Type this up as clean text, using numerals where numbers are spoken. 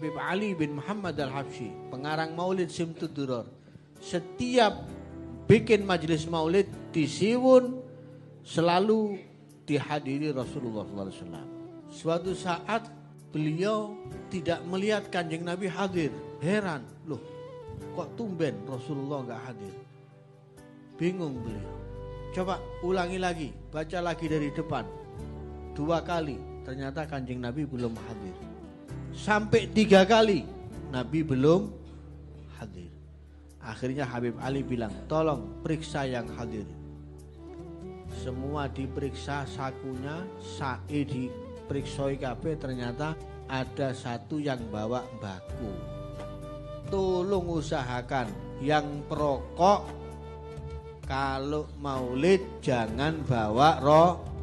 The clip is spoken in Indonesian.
Habib Ali bin Muhammad Al-Habsyi, pengarang Maulid Simtud Duror, setiap bikin majelis maulid di Siwun selalu dihadiri Rasulullah SAW. Suatu saat beliau tidak melihat Kanjeng Nabi hadir. Heran, loh kok tumben Rasulullah nggak hadir? Bingung beliau. Coba ulangi lagi, baca lagi dari depan 2 kali, ternyata Kanjeng Nabi belum hadir. Sampai 3 kali Nabi belum hadir. Akhirnya Habib Ali bilang, tolong periksa yang hadir. Semua diperiksa sakunya, sae diperiksa kabeh, ternyata ada satu yang bawa baku. Tolong usahakan yang perokok kalau maulid jangan bawa rokok.